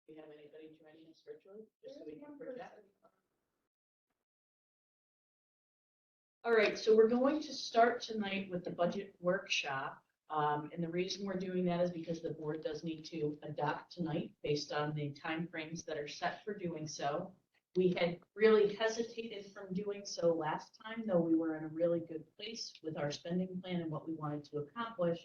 Do we have anybody joining us virtually, just so we can project? All right, so we're going to start tonight with the budget workshop. And the reason we're doing that is because the board does need to adopt tonight based on the timeframes that are set for doing so. We had really hesitated from doing so last time, though we were in a really good place with our spending plan and what we wanted to accomplish.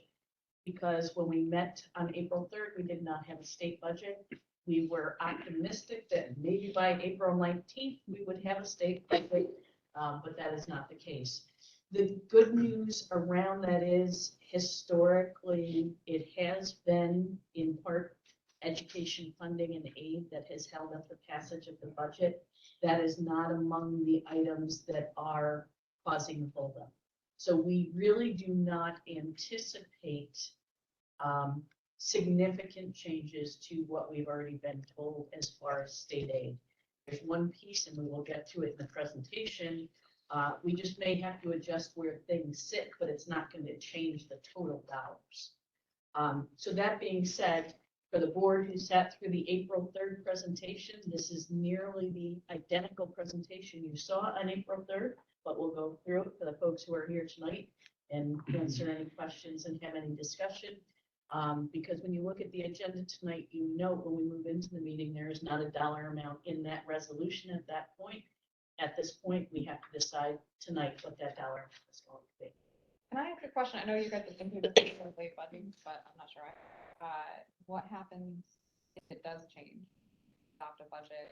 Because when we met on April 3rd, we did not have a state budget. We were optimistic that maybe by April 19th, we would have a state budget, but that is not the case. The good news around that is historically, it has been in part education funding and aid that has held up the passage of the budget. That is not among the items that are causing holdup. So we really do not anticipate significant changes to what we've already been told as far as state aid. There's one piece, and we will get to it in the presentation. We just may have to adjust where things sit, but it's not going to change the total dollars. So that being said, for the board who sat through the April 3rd presentation, this is nearly the identical presentation you saw on April 3rd, but we'll go through it for the folks who are here tonight and answer any questions and have any discussion. Because when you look at the agenda tonight, you know when we move into the meeting, there is not a dollar amount in that resolution at that point. At this point, we have to decide tonight what that dollar amount is going to be. Can I ask a question? I know you guys have been through this late budget, but I'm not sure. What happens if it does change? Adopt a budget,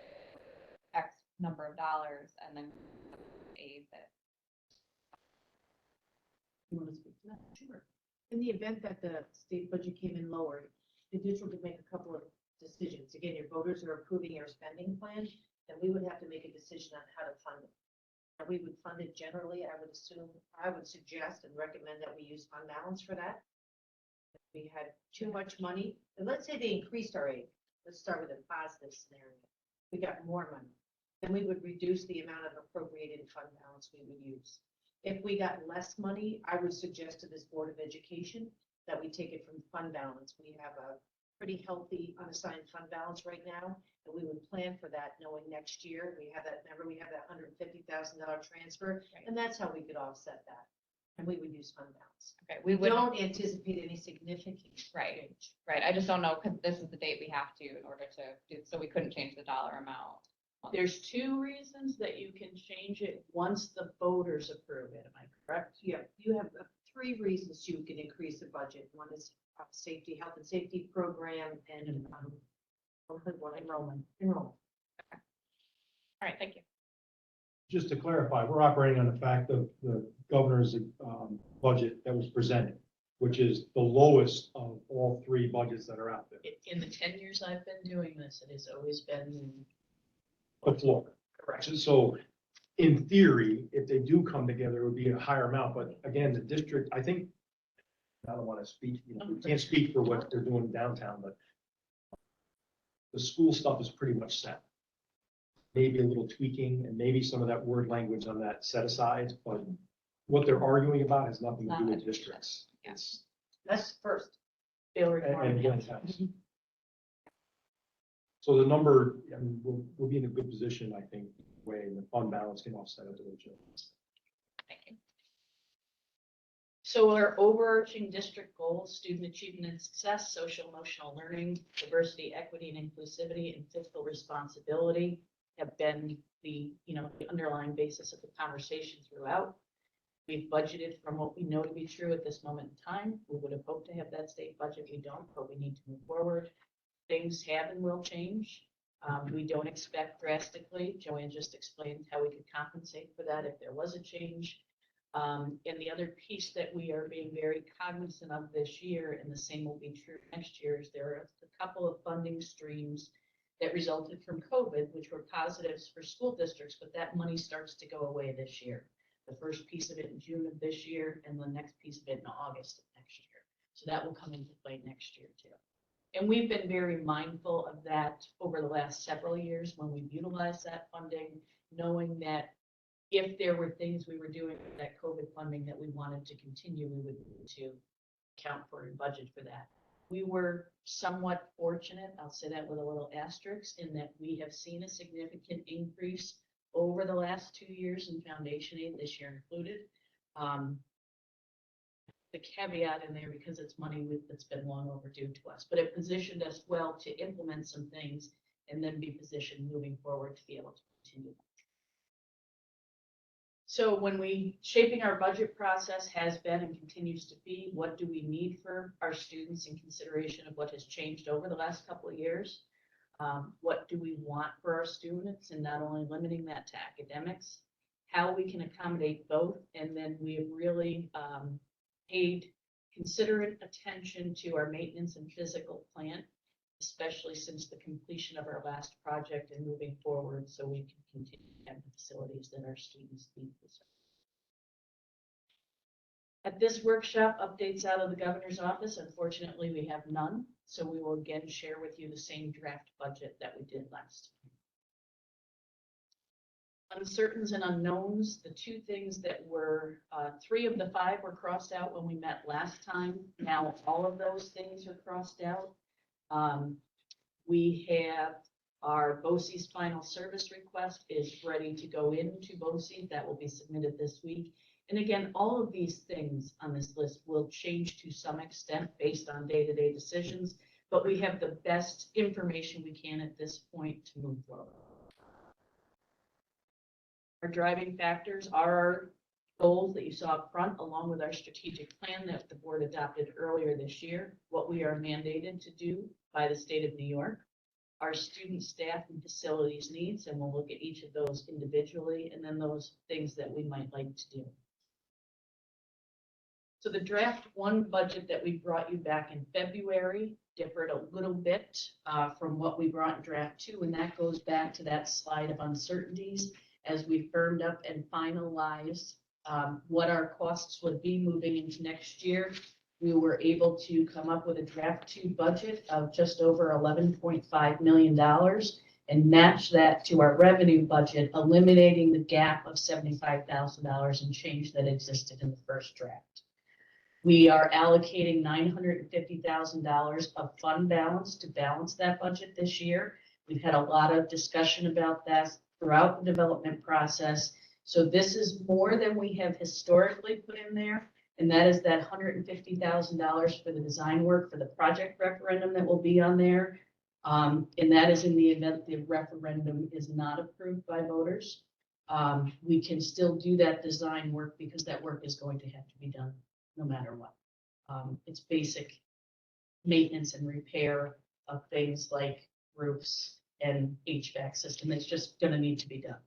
X number of dollars, and then aid that. You want to speak to that? Sure. In the event that the state budget came in lower, the district would make a couple of decisions. Again, your voters are approving your spending plan, and we would have to make a decision on how to fund it. And we would fund it generally, I would suggest and recommend that we use fund balance for that. If we had too much money, and let's say they increased our aid. Let's start with a positive scenario. We got more money. Then we would reduce the amount of appropriated fund balance we would use. If we got less money, I would suggest to this Board of Education that we take it from fund balance. We have a pretty healthy unassigned fund balance right now, and we would plan for that knowing next year we have that, remember we have that $150,000 transfer, Right. and that's how we could offset that. And we would use fund balance. Okay, We don't anticipate any significant Right. change. Right. I just don't know because this is the date we have to in order to do. So we couldn't change the dollar amount. There's two reasons that you can change it once the voters approve it. Am I correct? Yeah, you have three reasons you can increase the budget. One is safety, health and safety program, and one enrollment. All right. Thank you. Just to clarify, we're operating on the fact of the governor's budget that was presented, which is the lowest of all three budgets that are out there. In the 10 years I've been doing this, it has always been The floor. correct. So in theory, if they do come together, it would be a higher amount. But again, the district, I think, I don't want to speak, we can't speak for what they're doing downtown, but the school stuff is pretty much set. Maybe a little tweaking and maybe some of that word language on that set aside, but what they're arguing about has nothing to do with districts. Yeah. It's, That's first. Bill and requirement. young towns. So the number, I mean, we'll be in a good position, I think, way the fund balance can offset it. Thank you. So our overarching district goals, student achievement and success, social emotional learning, diversity, equity and inclusivity, and fiscal responsibility have been the underlying basis of the conversation throughout. We've budgeted from what we know to be true at this moment in time. We would have hoped to have that state budget. We don't, but we need to move forward. Things have and will change. We don't expect drastically. Joanne just explained how we could compensate for that if there was a change. And the other piece that we are being very cognizant of this year, and the same will be true next year, is there are a couple of funding streams that resulted from COVID, which were positives for school districts, but that money starts to go away this year. The first piece of it in June of this year, and the next piece of it in August of next year. So that will come into play next year too. And we've been very mindful of that over the last several years when we've utilized that funding, knowing that if there were things we were doing with that COVID funding that we wanted to continue, we would need to account for and budget for that. We were somewhat fortunate, I'll say that with a little asterisk, in that we have seen a significant increase over the last 2 years in foundation aid, this year included. The caveat in there, because it's money that's been long overdue to us, but it positioned us well to implement some things and then be positioned moving forward to be able to continue. So when shaping our budget process has been and continues to be, what do we need for our students in consideration of what has changed over the last couple of years? What do we want for our students, and not only limiting that to academics, how we can accommodate both. And then we have really paid considerate attention to our maintenance and physical plan, especially since the completion of our last project and moving forward, so we can continue to have the facilities that our students need. At this workshop, updates out of the governor's office. Unfortunately, we have none, so we will again share with you the same draft budget that we did last time. Uncertains and unknowns, the two things that were, 3 of the 5 were crossed out when we met last time. Now all of those things are crossed out. We have our BOCE's final service request is ready to go into BOCE. That will be submitted this week. And again, all of these things on this list will change to some extent based on day-to-day decisions, but we have the best information we can at this point to move forward. Our driving factors are our goals that you saw up front, along with our strategic plan that the board adopted earlier this year, what we are mandated to do by the state of New York, our student, staff, and facilities needs, and we'll look at each of those individually, and then those things that we might like to do. So the draft 1 budget that we brought you back in February differed a little bit from what we brought in draft 2, and that goes back to that slide of uncertainties. As we firmed up and finalized what our costs would be moving into next year, we were able to come up with a draft 2 budget of just over $11.5 million and match that to our revenue budget, eliminating the gap of $75,000 and change that existed in the first draft. We are allocating $950,000 of fund balance to balance that budget this year. We've had a lot of discussion about that throughout the development process. So this is more than we have historically put in there. And that is that $150,000 for the design work for the project referendum that will be on there. And that is in the event the referendum is not approved by voters. We can still do that design work because that work is going to have to be done no matter what. It's basic maintenance and repair of things like roofs and HVAC system. It's just going to need to be done.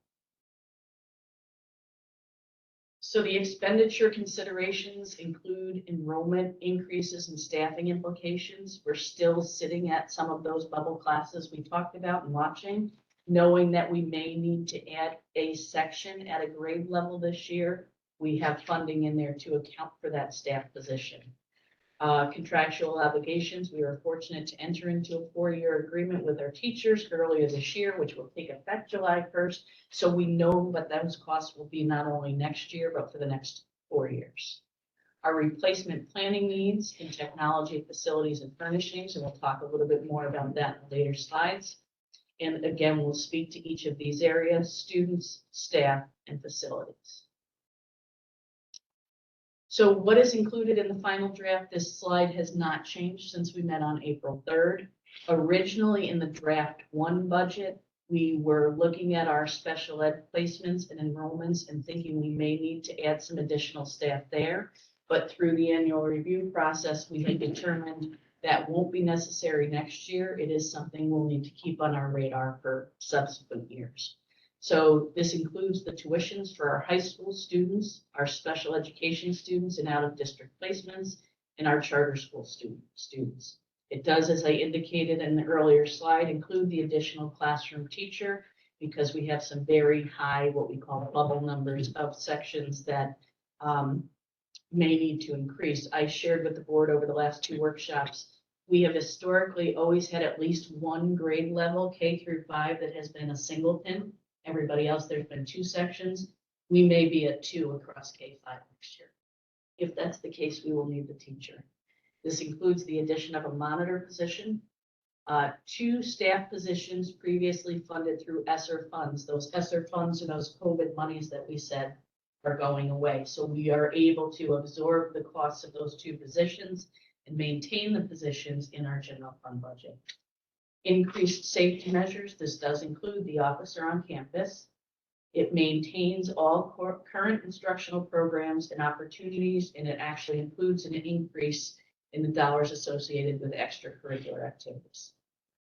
So the expenditure considerations include enrollment increases and staffing implications. We're still sitting at some of those bubble classes we talked about and watching, knowing that we may need to add a section at a grade level this year. We have funding in there to account for that staff position. Contractual obligations, we were fortunate to enter into a 4-year agreement with our teachers earlier this year, which will take effect July 1st. So we know what those costs will be not only next year, but for the next 4 years. Our replacement planning needs in technology, facilities, and furnishings, and we'll talk a little bit more about that in later slides. And again, we'll speak to each of these areas: students, staff, and facilities. So what is included in the final draft? This slide has not changed since we met on April 3rd. Originally in the draft 1 budget, we were looking at our special ed placements and enrollments and thinking we may need to add some additional staff there. But through the annual review process, we had determined that won't be necessary next year. It is something we'll need to keep on our radar for subsequent years. So this includes the tuitions for our high school students, our special education students and out-of-district placements, and our charter school students. It does, as I indicated in the earlier slide, include the additional classroom teacher, because we have some very high, what we call bubble numbers of sections that may need to increase. I shared with the board over the last 2 workshops, we have historically always had at least 1 grade level, K through 5, that has been a singleton. Everybody else, there's been 2 sections. We may be at 2 across K5 next year. If that's the case, we will need the teacher. This includes the addition of a monitor position, 2 staff positions previously funded through ESSER funds. Those ESSER funds are those COVID monies that we said are going away. So we are able to absorb the costs of those 2 positions and maintain the positions in our general fund budget. Increased safety measures. This does include the officer on campus. It maintains all current instructional programs and opportunities, and it actually includes an increase in the dollars associated with extracurricular activities.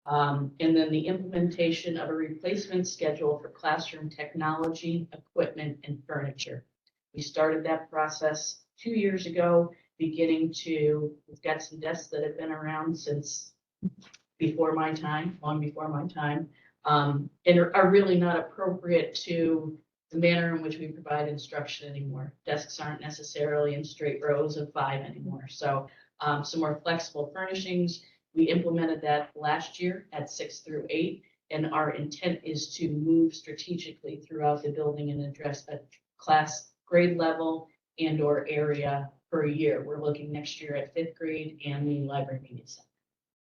And then the implementation of a replacement schedule for classroom technology, equipment, and furniture. We started that process 2 years ago, we've got some desks that have been around since before my time, long before my time, and are really not appropriate to the manner in which we provide instruction anymore. Desks aren't necessarily in straight rows of 5 anymore. So some more flexible furnishings. We implemented that last year at 6 through 8, and our intent is to move strategically throughout the building and address a class grade level and or area per year. We're looking next year at 5th grade and the library media center.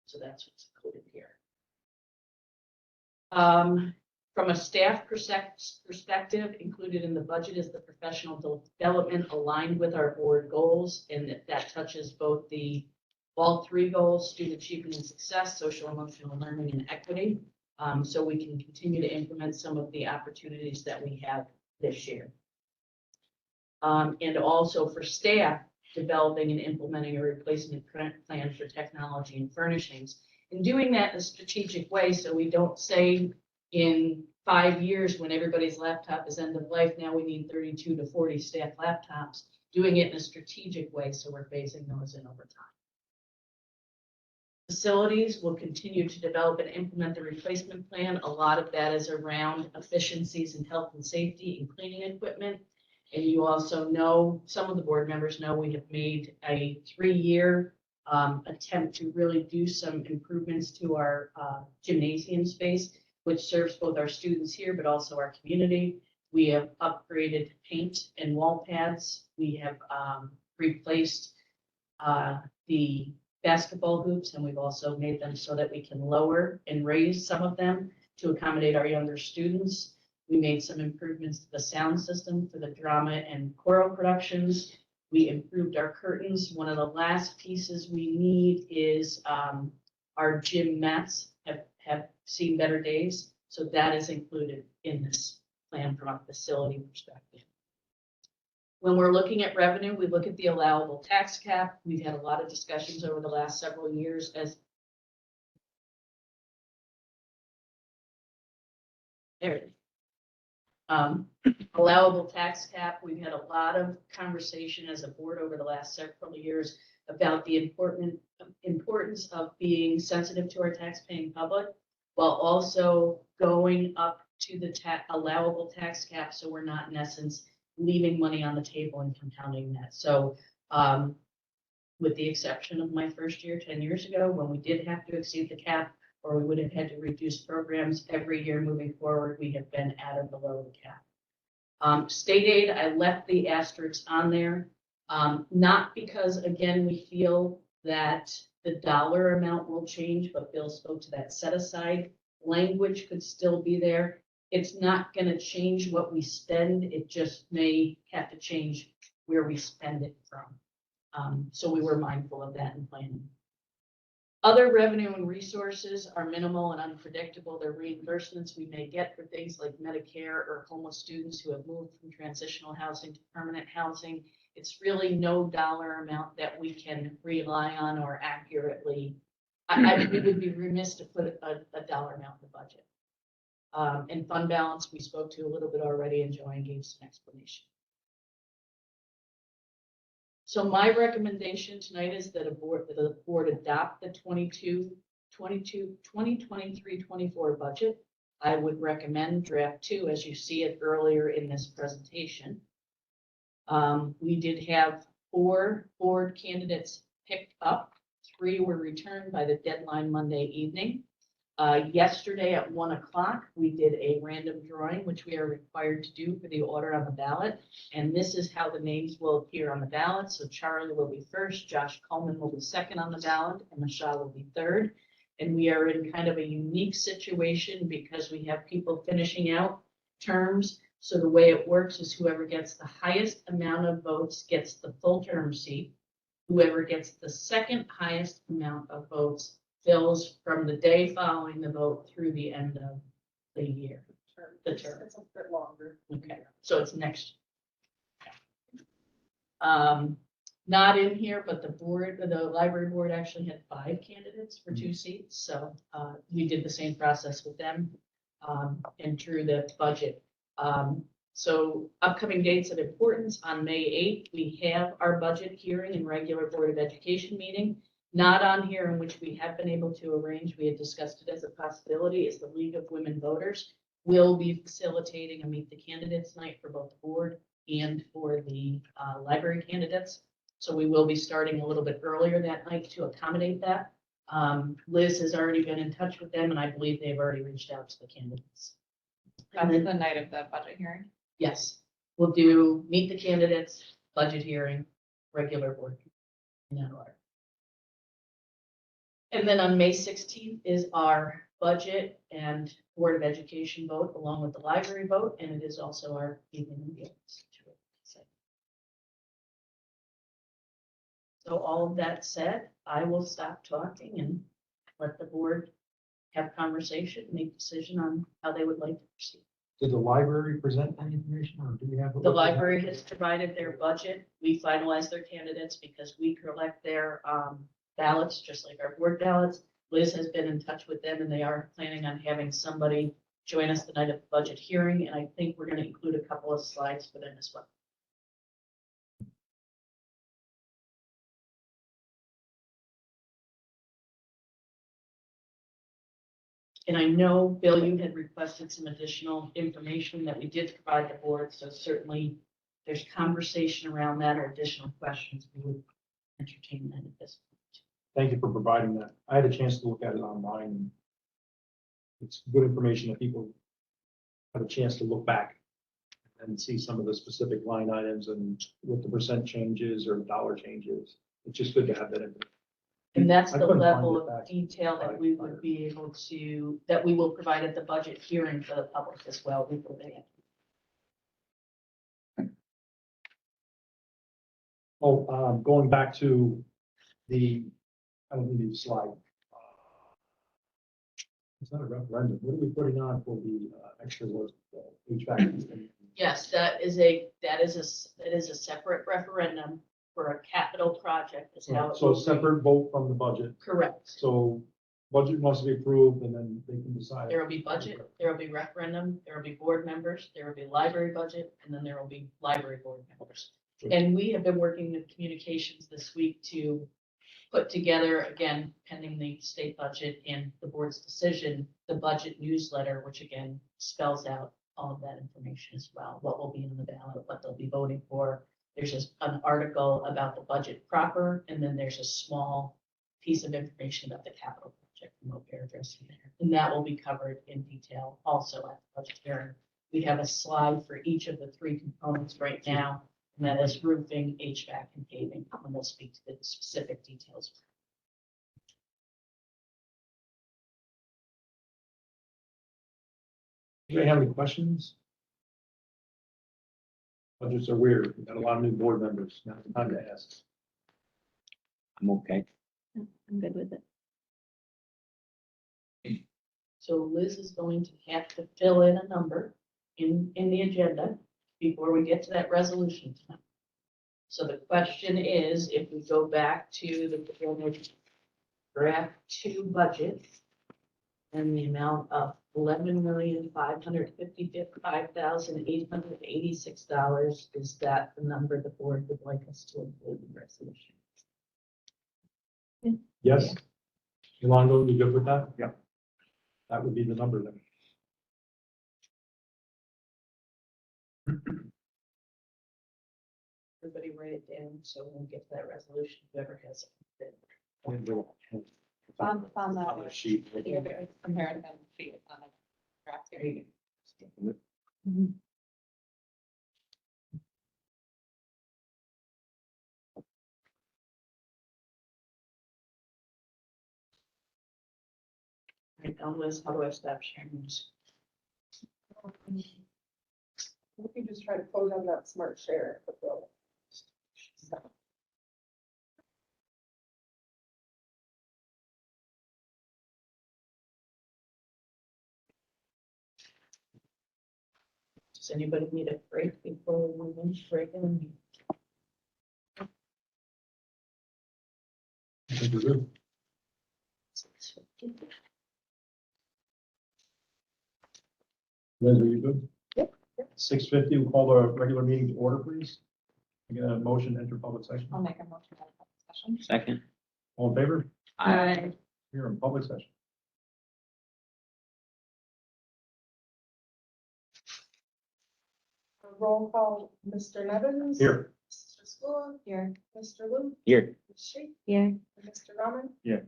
So that's what's included here. From a staff perspective, included in the budget is the professional development aligned with our board goals, and that touches both all 3 goals: student achievement and success, social emotional learning, and equity. So we can continue to implement some of the opportunities that we have this year. And also for staff, developing and implementing a replacement plan for technology and furnishings, and doing that in a strategic way, so we don't say in 5 years when everybody's laptop is end of life, now we need 32 to 40 staff laptops, doing it in a strategic way, so we're phasing those in over time. Facilities will continue to develop and implement the replacement plan. A lot of that is around efficiencies in health and safety and cleaning equipment. And you also know, some of the board members know, we have made a 3-year attempt to really do some improvements to our gymnasium space, which serves both our students here, but also our community. We have upgraded paint and wall pads. We have replaced the basketball hoops, and we've also made them so that we can lower and raise some of them to accommodate our younger students. We made some improvements to the sound system for the drama and choral productions. We improved our curtains. One of the last pieces we need is our gym mats have seen better days. So that is included in this plan from a facility perspective. When we're looking at revenue, we look at the allowable tax cap. We've had a lot of discussions over the last several years as there it is. Allowable tax cap. We've had a lot of conversation as a board over the last several years about the importance of being sensitive to our tax-paying public, while also going up to the allowable tax cap, so we're not in essence leaving money on the table and compounding that. So with the exception of my first year 10 years ago, when we did have to exceed the cap, or we would have had to reduce programs, every year moving forward, we have been at or below the cap. State aid, I left the asterisks on there, not because, again, we feel that the dollar amount will change, but Bill spoke to that set aside. Language could still be there. It's not going to change what we spend. It just may have to change where we spend it from. So we were mindful of that in planning. Other revenue and resources are minimal and unpredictable. They're reimbursements we may get for things like Medicare or homeless students who have moved from transitional housing to permanent housing. It's really no dollar amount that we can rely on or accurately. We would be remiss to put a dollar amount in the budget. And fund balance, we spoke to a little bit already, and Joanne gave some explanation. So my recommendation tonight is that the board adopt the 2023-24 budget. I would recommend draft 2 as you see it earlier in this presentation. We did have 4 board candidates picked up. 3 were returned by the deadline Monday evening. Yesterday at 1 o'clock, we did a random drawing, which we are required to do for the order on the ballot. And this is how the names will appear on the ballot. So Charlie will be first, Josh Coleman will be second on the ballot, and Michelle will be third. And we are in kind of a unique situation because we have people finishing out terms. So the way it works is whoever gets the highest amount of votes gets the full term seat. Whoever gets the second highest amount of votes fills from the day following the vote through the end of the year. The term. It's a bit longer. Okay, so it's next. Not in here, but the board, the library board actually had 5 candidates for 2 seats, so, we did the same process with them, and through the budget. So upcoming dates of importance, on May 8th, we have our budget hearing and regular Board of Education meeting. Not on here, in which we have been able to arrange, we had discussed it as a possibility, is the League of Women Voters. Will be facilitating a meet the candidates night for both the board and for the library candidates. So we will be starting a little bit earlier that night to accommodate that. Liz has already been in touch with them, and I believe they've already reached out to the candidates. That's the night of the budget hearing. Yes, we'll do meet the candidates, budget hearing, regular board. In that order. And then on May 16th is our budget and Board of Education vote along with the library vote, and it is also our evening meetings. So all of that said, I will stop talking and let the board have conversation, make decision on how they would like to proceed. Did the library present any information or do we have? The library has provided their budget. We finalize their candidates because we collect their ballots, just like our board ballots. Liz has been in touch with them and they are planning on having somebody join us the night of the budget hearing. And I think we're going to include a couple of slides for them as well. And I know, Bill, you had requested some additional information that we did provide the board, so certainly there's conversation around that or additional questions, we would entertain that at this point. Thank you for providing that. I had a chance to look at it online. It's good information that people have a chance to look back and see some of the specific line items and what the percent changes or dollar changes. It's just good to have that information. And that's I the couldn't find level it of back. detail that we would be able to, that we will provide at the budget hearing for the public as well. We will be. Oh, going back to the, I don't need a slide. It's not a referendum. What are we putting on for the extra work, HVAC? Yes, that is a separate referendum for a capital project. Is how it So will a be. separate vote from the budget. Correct. So budget must be approved and then they can decide. There will be budget, there will be referendum, there will be board members, there will be library budget, and then there will be library board members. Sure. And we have been working with communications this week to put together, again, pending the state budget and the board's decision, the budget newsletter, which again spells out all of that information as well, what will be in the ballot, what they'll be voting for. There's just an article about the budget proper, and then there's a small piece of information about the capital project and what we're addressing there. And that will be covered in detail also at the budget hearing. We have a slide for each of the 3 components right now, and that is roofing, HVAC, and paving, and we'll speak to the specific details. Do you have any questions? Budgets are weird. We've got a lot of new board members. Now it's time to ask. I'm okay. I'm good with it. So Liz is going to have to fill in a number in the agenda before we get to that resolution tonight. So the question is, if we go back to the draft 2 budget and the amount of $11,555,886, is that the number the board would like us to include in the resolution? Yes? Yolanda, you good with that? Yeah. That would be the number then. Everybody write it down, so when we get to that resolution, whoever has it. On On the the sheet. comparison sheet on the draft here. Right, now, Liz, how do I stop sharing this? We can just try to close on that smart share. But we'll- Does anybody need a break before we move in? Break in? I think we're good. Liz, are you good? Yep. 6:50, we'll call the regular meeting to order, please. I get a motion to enter public session. I'll make a motion to have a discussion. Second. All in favor? Aye. Here in public session. Roll call, Mr. Nevins. Here. Mr. School, Here. Mr. Lu, Here. Ms. Sheik, Here. and Mr. Rahman. Yeah.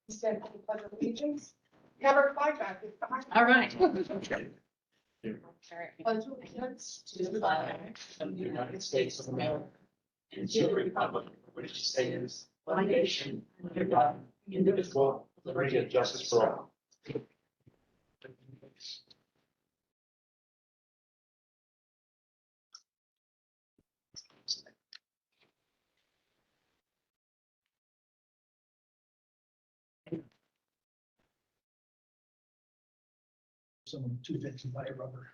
Stand for the pledge of allegiance. Have our flag back. All right. Pledge of allegiance To the flag of the United States of America and to the republic which stands one nation under God, indivisible, with liberty and justice for all. Someone 250 by a rubber.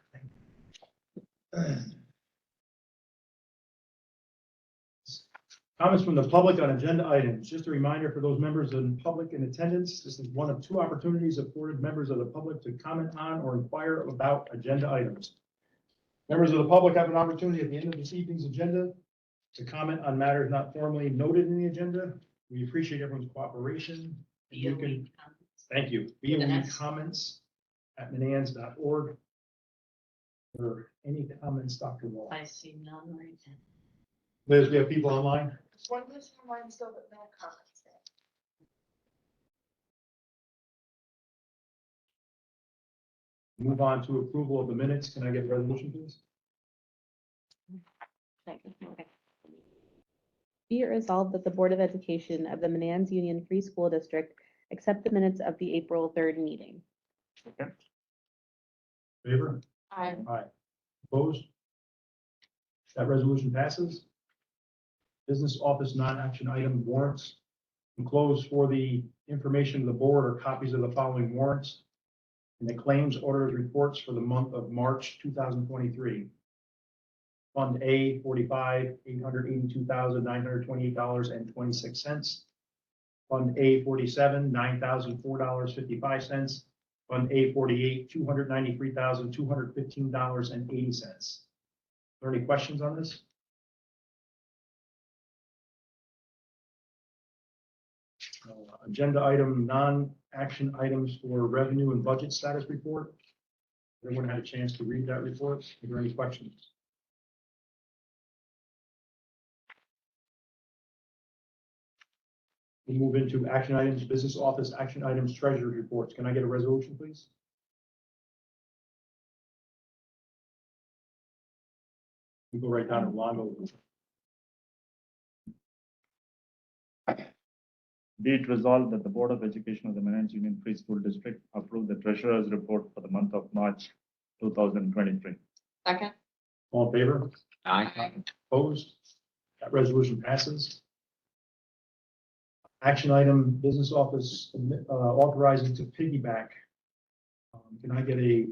Comments from the public on agenda items. Just a reminder for those members in public in attendance, this is one of two opportunities afforded members of the public to comment on or inquire about agenda items. Members of the public have an opportunity at the end of this evening's agenda to comment on matters not formally noted in the agenda. We appreciate everyone's cooperation. And you can, thank you. With an BOE S. comments@manans.org. Or any comments, Dr. Wall? I see none right now. Liz, we have people online? Just one person online still, but no comments. Move on to approval of the minutes. Can I get a resolution, please? Be it resolved that the Board of Education of the Manans Union Free School District accept the minutes of the April 3rd meeting. Favor? Aye. Aye. Opposed? That resolution passes. Business office non-action item warrants. Enclosed for the information of the board are copies of the following warrants and the claims orders reports for the month of March 2023. Fund A, $45,882,928.26. Fund A 47, $9,004.55. Fund A 48, $293,215.80. Are there any questions on this? Agenda item, non-action items for revenue and budget status report. Everyone had a chance to read that report. Are there any questions? We move into action items, business office action items, treasury reports. Can I get a resolution, please? We go right down to Longo. Be it resolved that the Board of Education of the Manans Union Free School District approve the treasurer's report for the month of March 2023. Second. All in favor? Aye. Opposed? That resolution passes. Action item, business office authorizing to piggyback. Can I get a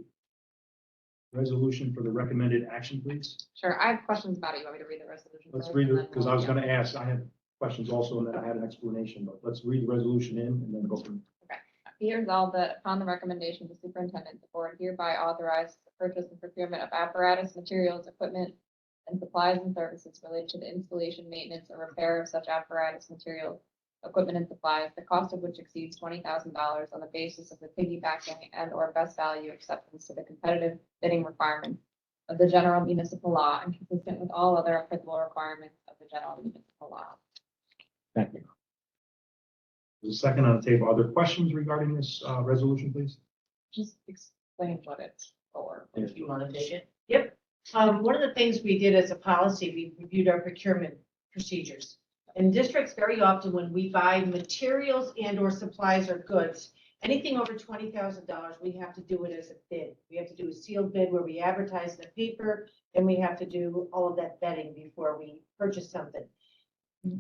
resolution for the recommended action, please? Sure, I have questions about it. You want me to read the resolution? Let's first, read and it, then because I we'll- was gonna ask, I had questions also, and then I had an explanation, but let's read the resolution in and then go from. Be it resolved that upon the recommendation of the superintendent, the board hereby authorizes the purchase and procurement of apparatus, materials, equipment, and supplies and services related to the installation, maintenance, or repair of such apparatus, materials, equipment, and supplies, the cost of which exceeds $20,000 on the basis of the piggybacking and or best value acceptance to the competitive bidding requirements of the general municipal law and consistent with all other applicable requirements of the general municipal law. Second. There's a second on the table. Are there questions regarding this resolution, please? Just explain what it's for. If you want to take it. Yep. One of the things we did as a policy, we reviewed our procurement procedures. In districts, very often when we buy materials and or supplies or goods, anything over $20,000, we have to do it as a bid. We have to do a sealed bid where we advertise the paper, and we have to do all of that vetting before we purchase something.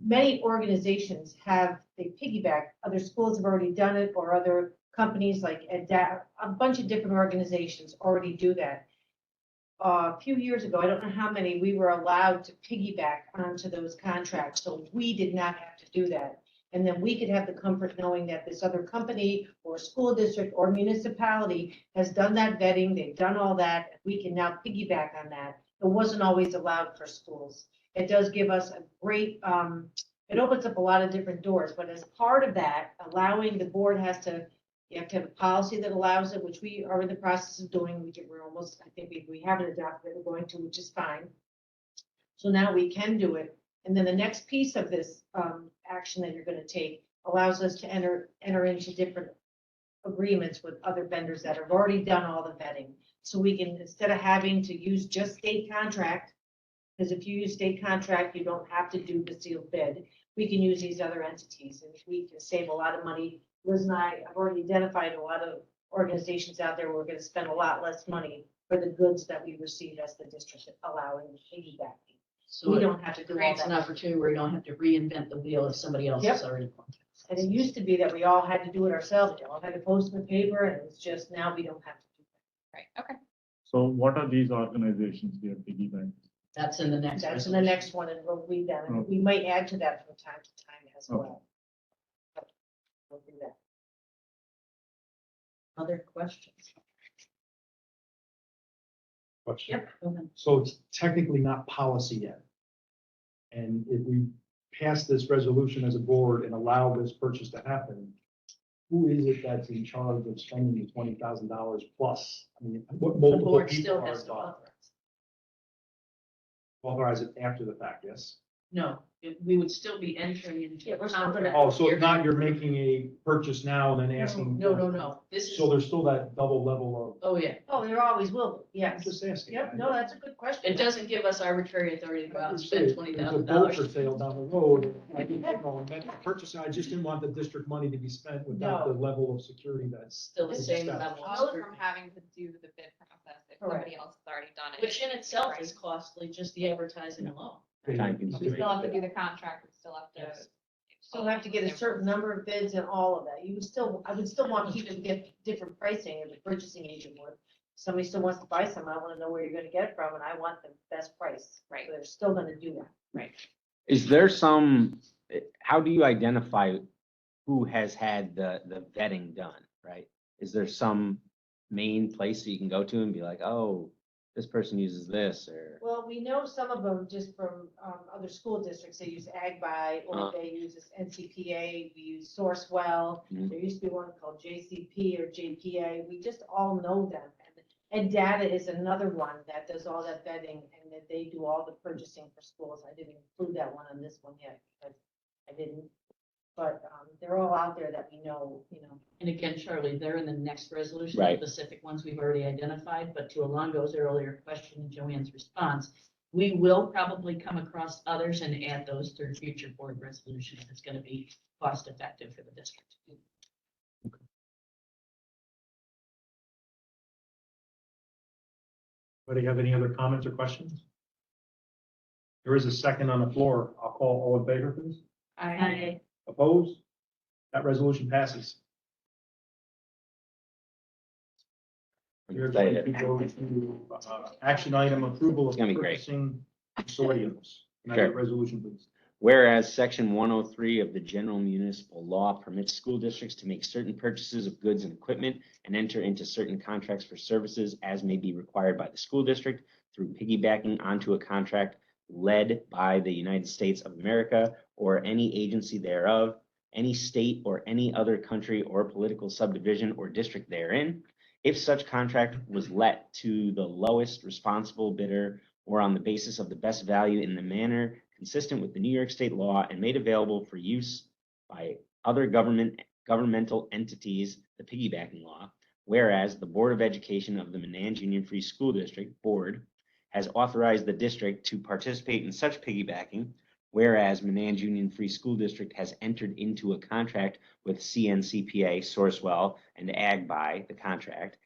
Many organizations they piggyback, other schools have already done it, or other companies like a bunch of different organizations already do that. A few years ago, I don't know how many, we were allowed to piggyback onto those contracts, so we did not have to do that. And then we could have the comfort knowing that this other company or school district or municipality has done that vetting, they've done all that, and we can now piggyback on that. It wasn't always allowed for schools. It does give us a great, it opens up a lot of different doors, but as part of that, allowing the board you have to have a policy that allows it, which we are in the process of doing. We're almost, I think we haven't adopted it, we're going to, which is fine. So now we can do it. And then the next piece of this action that you're going to take allows us to enter into different agreements with other vendors that have already done all the vetting. So we can, instead of having to use just state contract, because if you use state contract, you don't have to do the sealed bid. We can use these other entities, and we can save a lot of money. Liz and I have already identified a lot of organizations out there where we're going to spend a lot less money for the goods that we receive as the district, allowing piggybacking. So We it don't have to do all creates an that. opportunity where you don't have to reinvent the wheel if somebody else Yep. has already. And it used to be that we all had to do it ourselves. We all had to post in the paper, and it's just now we don't have to do that. Right, okay. So what are these organizations we are piggybacking? That's in the next. That's in the next one, and we'll read that, and we might add to that from time to time as well. But we'll do that. Other questions? Question. Yep. Go ahead. So it's technically not policy yet. And if we pass this resolution as a board and allow this purchase to happen, who is it that's in charge of spending the $20,000 plus? I mean, what The multiple board people still are has to involved? authorize. Authorize it after the fact, yes? No, we would still be entering into. Yeah, a we're still gonna- contract. Oh, so it's not you're making a purchase now and then asking. No. This is, So there's still that double level oh, yeah. Oh, there always will be, of, I'm yes. just asking. Yep, no, that's a good question. It doesn't give us arbitrary authority to go out and spend There's a boat for $20,000. sale down the road. I didn't know, and then purchase, I just didn't want the district money to be spent without the level of security that's. Still the same It's level. of Also from scrutiny. having to do the bid process if Correct. somebody else has already done it. Which in itself is costly, just the advertising alone. Time We consuming. still have to do the contract, we still have to. Yes. Still have to get a certain number of bids and all of that. I would still want people to get different pricing as a purchasing agent would. Somebody still wants to buy some, I wanna know where you're gonna get it from, and I want the best price. Right. So they're still gonna do that. Is there how do you identify who has had the vetting done, right? Is there some main place that you can go to and be like, oh, this person uses this, or? Well, we know some of them just from, other school districts, they use AgBuy, or they use this NCPA, we use Sourcewell. Mhm. There used to be one called JCP or JPA, we just all know them. And Data is another one that does all that vetting, and that they do all the purchasing for schools. I didn't include that one on this one yet, because I didn't. But, they're all out there that we know, And again, Charlie, they're in the next resolution, Right. specific ones we've already identified, but to Alongo's earlier question and Joanne's response, we will probably come across others and add those through future board resolutions. It's going to be cost effective for the district. Anybody have any other comments or questions? There is a second on the floor. I'll call all in favor, please. I, Opposed? That resolution passes. I'm We're going to excited. go to, action item approval of It's gonna be great. purchasing consortiums. Can I Sure. get a resolution, please? Whereas Section 103 of the General Municipal Law permits school districts to make certain purchases of goods and equipment and enter into certain contracts for services as may be required by the school district through piggybacking onto a contract led by the United States of America or any agency thereof, any state or any other country or political subdivision or district therein, if such contract was let to the lowest responsible bidder or on the basis of the best value in the manner consistent with the New York State law and made available for use by other governmental entities, the piggybacking law. Whereas the Board of Education of the Manans Union Free School District Board has authorized the district to participate in such piggybacking. Whereas Manans Union Free School District has entered into a contract with CNCPA, Sourcewell, and AgBuy, the contract,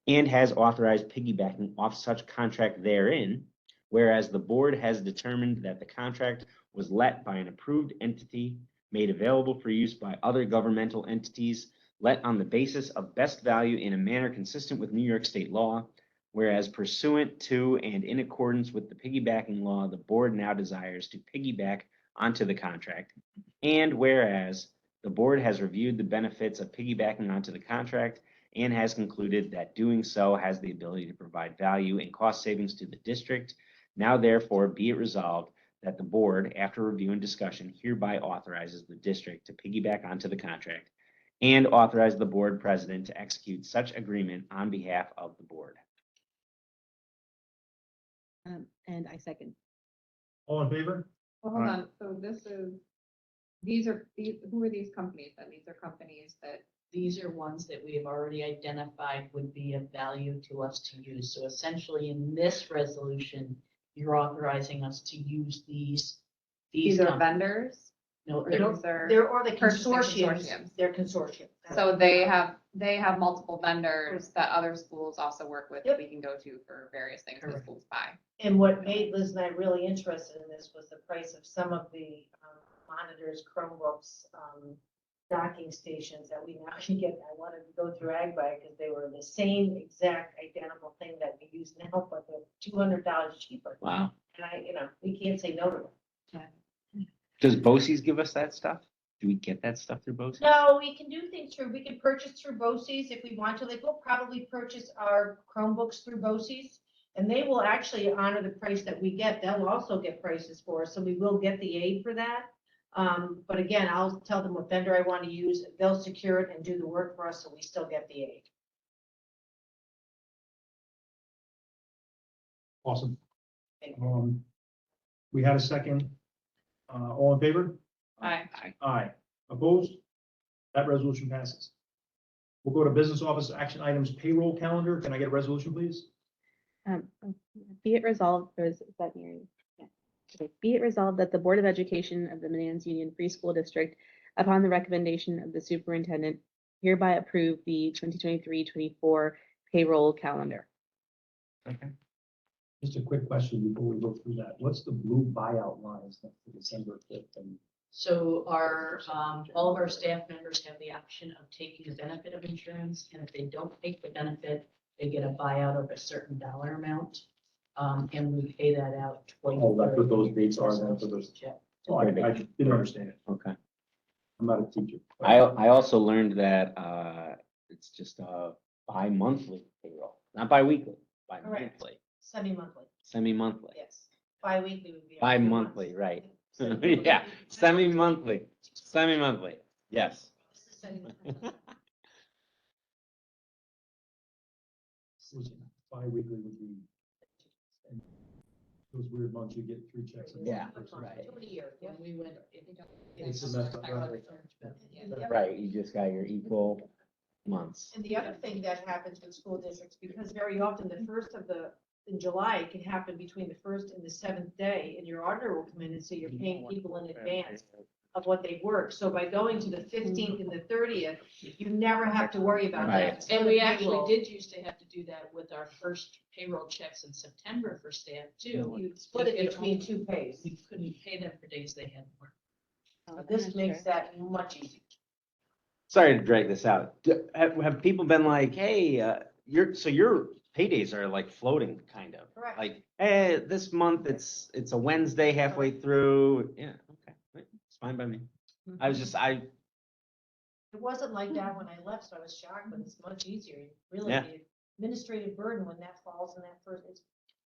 and has authorized piggybacking off such contract therein. Whereas the board has determined that the contract was let by an approved entity, made available for use by other governmental entities, let on the basis of best value in a manner consistent with New York State law. Whereas pursuant to and in accordance with the piggybacking law, the board now desires to piggyback onto the contract. And whereas the board has reviewed the benefits of piggybacking onto the contract and has concluded that doing so has the ability to provide value and cost savings to the district. Now therefore be it resolved that the board, after review and discussion, hereby authorizes the district to piggyback onto the contract and authorize the board president to execute such agreement on behalf of the board. And I second. All in favor? Well, hold on, so who are these companies then? These are companies that, These are ones that we have already identified would be of value to us to use. So essentially, in this resolution, you're authorizing us to use these. these are companies. vendors? No, Or they're, these are- They're, or the Purchasing consortiums, consortiums. they're consortium. So they have multiple vendors that other schools also work with that Yep. we can go to for various things that Correct. schools buy. And what made Liz and I really interested in this was the price of some of the monitors, Chromebooks, docking stations that we now can get. I wanted to go through AgBuy because they were the same exact identical thing that we use now, but they're $200 cheaper. Wow. And we can't say no to them. Does BOCES give us that stuff? Do we get that stuff through BOCES? No, we can do things through, we can purchase through BOCES if we want to. Like, we'll probably purchase our Chromebooks through BOCES. And they will actually honor the price that we get. They'll also get prices for us, so we will get the aid for that. But again, I'll tell them what vendor I want to use. They'll secure it and do the work for us, so we still get the aid. Awesome. We had a second. All in favor? Aye. Aye. Opposed? That resolution passes. We'll go to business office action items payroll calendar. Can I get a resolution, please? Be it resolved, or is that Mary? Yeah. Okay. Be it resolved that the Board of Education of the Manans Union Free School District, upon the recommendation of the superintendent, hereby approve the 2023-24 payroll calendar. Okay. Just a quick question before we go through that. What's the blue buyout lines for December 5th? And so our, all of our staff members have the option of taking the benefit of insurance, and if they don't take the benefit, they get a buyout of a certain dollar amount. And we pay that out twice. Oh, that's what those dates are then for those. Check. Oh, I didn't understand it. Okay. I'm not a teacher. I also learned that it's just a bi-monthly payroll, not bi-weekly, bi-monthly, Semi-monthly, semi-monthly, yes. Bi-weekly would be. bi-monthly, right? Yeah, semi-monthly, semi-monthly, yes. This is semi-monthly. Bi-weekly would be. and Those weird months you get 3 checks. Yeah, Right. Do it a year, yeah. When we went. It's a mess up, right? Yeah. Right, you just got your equal months. And the other thing that happens with school districts, because very often the first of in July, it can happen between the 1st and the 7th day, and your auditor will come in and say you're paying people in advance of what they've worked. So by going to the 15th and the 30th, you never have to worry about Right. that. And we actually did used to have to do that with our first payroll checks in September for staff too. You split it between 2 pays. We couldn't pay them for days they hadn't worked. This makes that much easier. Sorry to drag this out. Have people been like, hey, your paydays are like floating kind of? Correct. Like, hey, this month it's a Wednesday halfway through. Yeah, okay, it's fine by me. I was just, It wasn't like that when I left, so I was shocked, but it's much easier. Really, Yeah. the administrative burden when that falls in that first, it's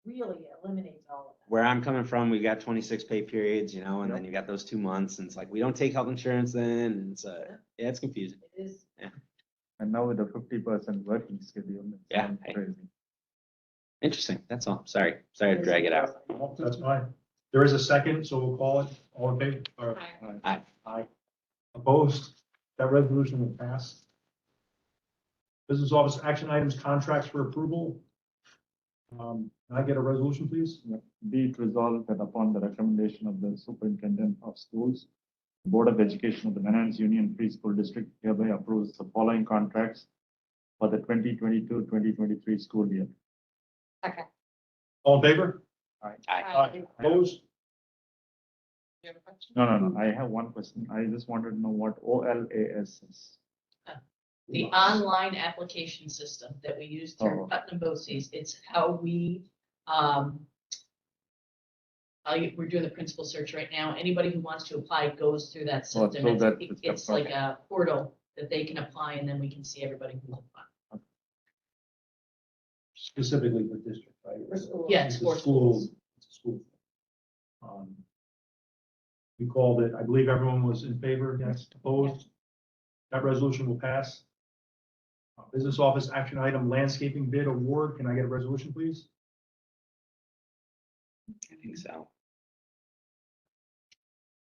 really eliminates all of that. where I'm coming from, we got 26 pay periods, and then you got those 2 months, and it's like, we don't take health insurance then, and it's, yeah, it's confusing. It is. And now with the 50% working schedule, it's Yeah. crazy. Interesting, that's all. Sorry to drag it out. Oh, that's fine. There is a second, so we'll call it. All in favor? Or- Aye. Aye. Aye. Opposed? That resolution will pass. Business office action items, contracts for approval. Can I get a resolution, please? Be it resolved that upon the recommendation of the superintendent of schools, the Board of Education of the Manans Union Free School District hereby approves the following contracts for the 2022-2023 school year. Second. All in favor? Aye. Opposed? You have a question? No. I have one question. I just wanted to know what OLAS is. The online application system that we use through Oh. Putnam BOCES, it's how we, we're doing the principal search right now. Anybody who wants to apply goes through that Oh, system. so It's- that is the It's like a portal that they can apply and then we can see everybody who's applied. Specifically for district, right? For schools. Yeah, It's it's a for school. schools. It's a school. We called it, I believe everyone was in favor, yes, opposed? That resolution will pass. Business office action item landscaping bid award. Can I get a resolution, please? I think so.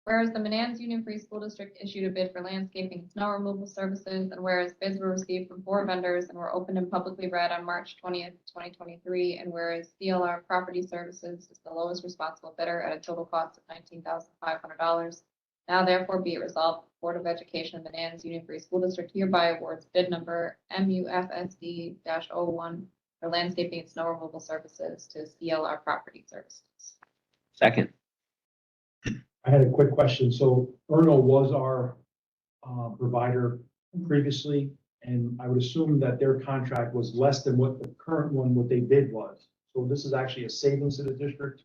Whereas the Manans Union Free School District issued a bid for landscaping and snow removal services, and whereas bids were received from 4 vendors and were opened and publicly read on March 20th, 2023, and whereas CLR Property Services is the lowest responsible bidder at a total cost of $19,500. Now therefore be it resolved, the Board of Education of Manans Union Free School District hereby awards bid number MUFSD-01 for landscaping and snow removal services to CLR Property Services. Second. I had a quick question. So Erno was our provider previously, and I would assume that their contract was less than what the current one, what they bid was. So this is actually a savings to the district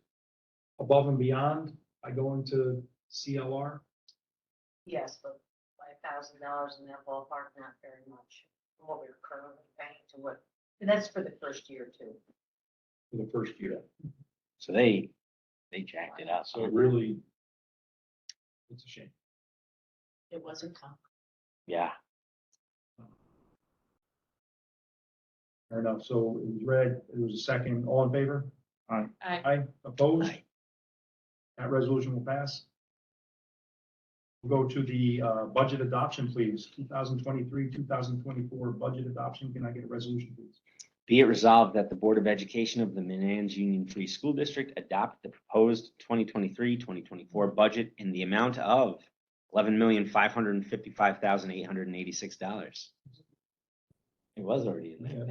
above and beyond by going to CLR. Yes, but $5,000 in that ballpark, not very much from what we're currently paying to what, and that's for the first year too. For the first year. So they jacked it up. So it really, it's a shame. It wasn't common. Yeah. Fair enough. So it was read, it was a second. All in favor? Aye. Aye. Opposed? Aye. That resolution will pass. We'll go to the budget adoption, please. 2023, 2024 budget adoption. Can I get a resolution, please? Be it resolved that the Board of Education of the Manans Union Free School District adopt the proposed 2023-2024 budget in the amount of $11,555,886. It was already in there.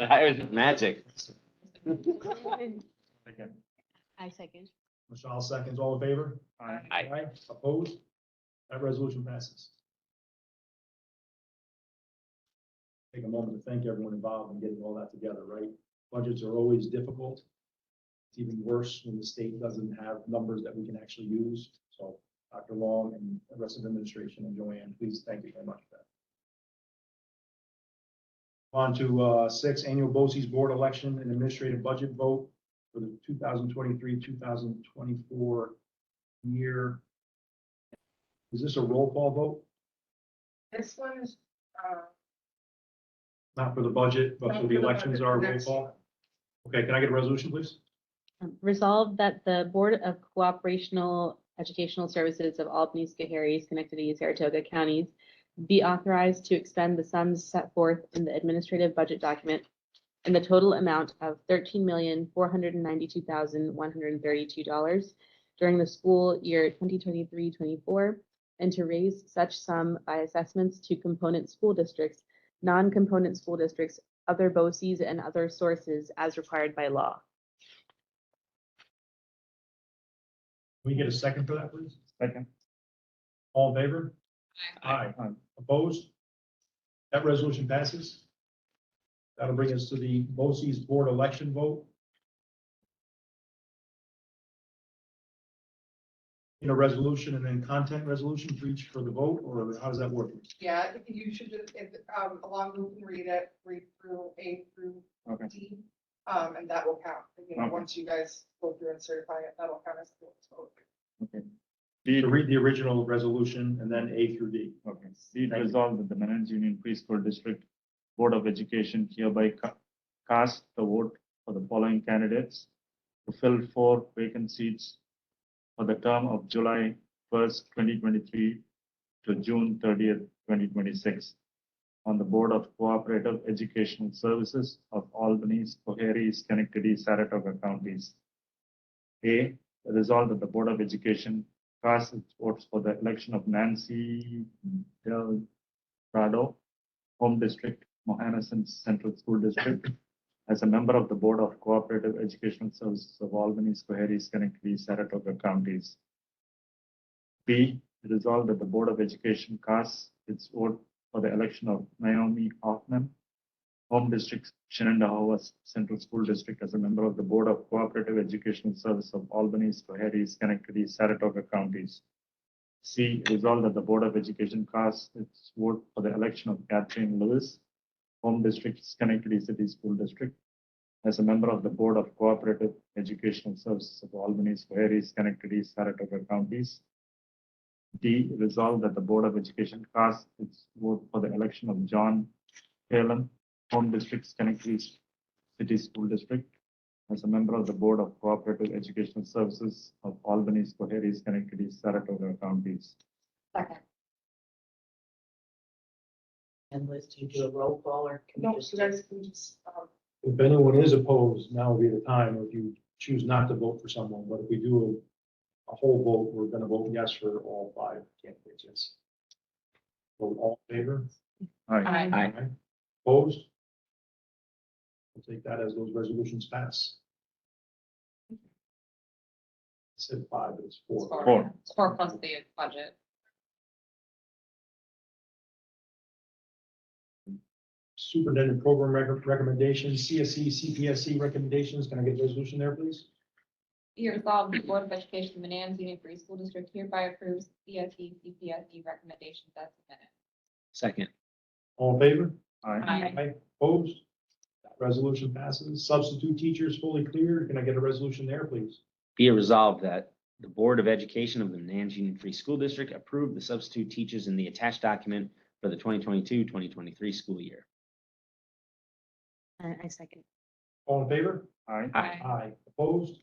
I was magic. Second. I second. Michelle seconds. All in favor? Aye. Aye. Opposed? That resolution passes. Take a moment to thank everyone involved in getting all that together, right? Budgets are always difficult. It's even worse when the state doesn't have numbers that we can actually use. So Dr. Long and the rest of the administration and Joanne, please thank you very much for that. On to 6, annual BOCES board election and administrative budget vote for the 2023-2024 year. Is this a roll call vote? This one is, Not for the budget, but Not for the for the elections budget, are a roll next. call? Okay, can I get a resolution, please? Resolved that the Board of Cooperational Educational Services of Albany, Schoharie, Schenectady, Saratoga counties be authorized to expend the sums set forth in the administrative budget document in the total amount of $13,492,132 during the school year 2023-24, and to raise such sum by assessments to component school districts, non-component school districts, other BOCES, and other sources as required by law. Can we get a second for that, please? Second. All in favor? Aye. Aye. Opposed? That resolution passes. That'll bring us to the BOCES board election vote. In a resolution and then content resolution for each for the vote, or how does that work? yeah, I think you should just, along with, you can read through A through Okay. D. And that will count, Okay. once you guys go through and certify it, that'll count as the vote. Okay. Be To it read the original resolution and then A through D. Okay. Be it Thank you. resolved that the Manans Union Free School District Board of Education hereby cast the vote for the following candidates to fill 4 vacant seats for the term of July 1st, 2023 to June 30th, 2026 on the Board of Cooperative Educational Services of Albany, Schoharie, Schenectady, Saratoga counties. A, resolved that the Board of Education cast its votes for the election of Nancy Del Prado, Home District, Mohannes Central School District, as a member of the Board of Cooperative Educational Services of Albany, Schoharie, Schenectady, Saratoga counties. B, resolved that the Board of Education casts its vote for the election of Naomi Hoffman, Home District, Shenandoah Central School District, as a member of the Board of Cooperative Educational Service of Albany, Schoharie, Schenectady, Saratoga counties. C, resolved that the Board of Education casts its vote for the election of Catherine Lewis, Home District, Schenectady City School District, as a member of the Board of Cooperative Educational Services of Albany, Schoharie, Schenectady, Saratoga counties. D, resolved that the Board of Education casts its vote for the election of John Phelan, Home District, Schenectady City School District, as a member of the Board of Cooperative Educational Services of Albany, Schoharie, Schenectady, Saratoga counties. Second. And Liz, do you do a roll call or can No, we just? you guys can just, If anyone is opposed, now would be the time, or if you choose not to vote for someone, but if we do a whole vote, we're gonna vote yes for all 5 candidates, yes. Vote all in favor? Aye. Aye. Opposed? We'll take that as those resolutions pass. I said 5, but it's 4. Four. It's 4 plus the budget. Superintendent program recommendations, CSE, CPSC recommendations. Can I get a resolution there, please? Be resolved, the Board of Education, Manans Union Free School District hereby approves CSE, CPSE recommendations as submitted. Second. All in favor? Aye. Opposed? That resolution passes. Substitute teachers fully cleared. Can I get a resolution there, please? Be it resolved that the Board of Education of the Manans Union Free School District approve the substitute teachers in the attached document for the 2022-2023 school year. I second. All in favor? Aye. Aye. Opposed?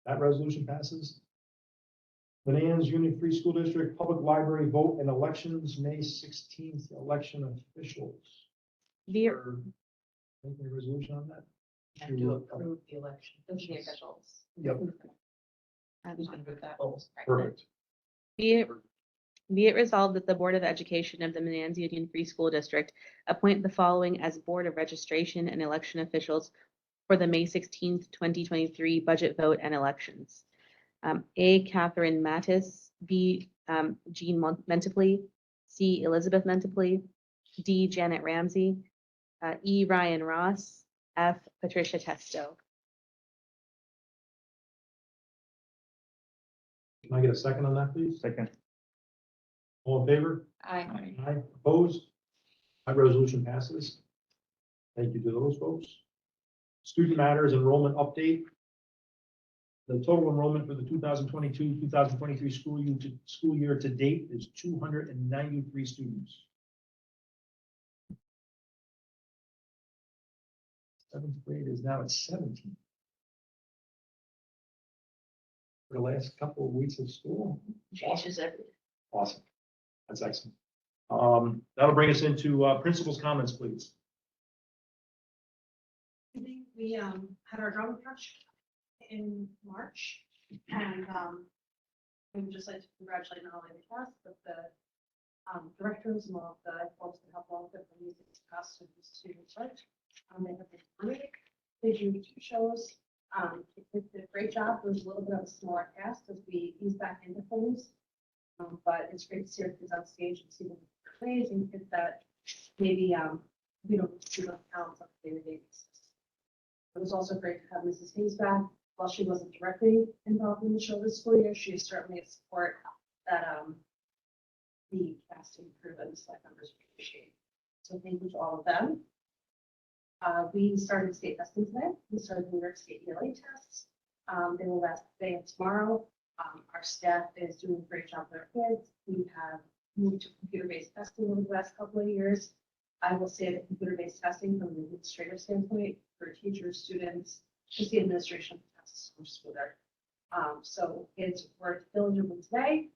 That resolution passes. Manans Union Free School District Public Library vote and elections, May 16th, election officials. Be it, Or making a resolution on that? Have to approve the election. Those are the officials. Yep, Who's gonna do that? Right. perfect. Be it resolved that the Board of Education of the Manans Union Free School District appoint the following as Board of Registration and Election officials for the May 16th, 2023 budget vote and elections. A, Catherine Mattis, B, Jean Mentiply, C, Elizabeth Mentiply, D, Janet Ramsey, E, Ryan Ross, F, Patricia Testo. Can I get a second on that, please? Second. All in favor? Aye. Aye. Opposed? That resolution passes. Thank you to those folks. Student Matters enrollment update. The total enrollment for the 2022-2023 school year to date is 293 students. 7th grade is now at 17. For the last couple of weeks of school. Changes everything. Awesome. That's excellent. That'll bring us into principal's comments, please. I think we had our drum march in March, and we would just like to congratulate not only the class, but the directors and all of the folks that helped all with the music costumes to start. They have been great. They do 2 shows. They did a great job. It was a little bit of a smaller cast as we ease back into things. But it's great to see our kids on stage and see them plays and kids that maybe we don't see those talents on a daily basis. It was also great to have Mrs. Hayes back. While she wasn't directly involved in the show this school year, she is certainly a support that the casting crew and the staff members appreciate. So thank you to all of them. We started state testing today. We started New York State ELA tests. They will last today and tomorrow. Our staff is doing a great job with our kids. We have moved to computer-based testing over the last couple of years. I will say that computer-based testing from an administrative standpoint for teachers, students, just the administration of the tests for school there. So kids worked diligently today.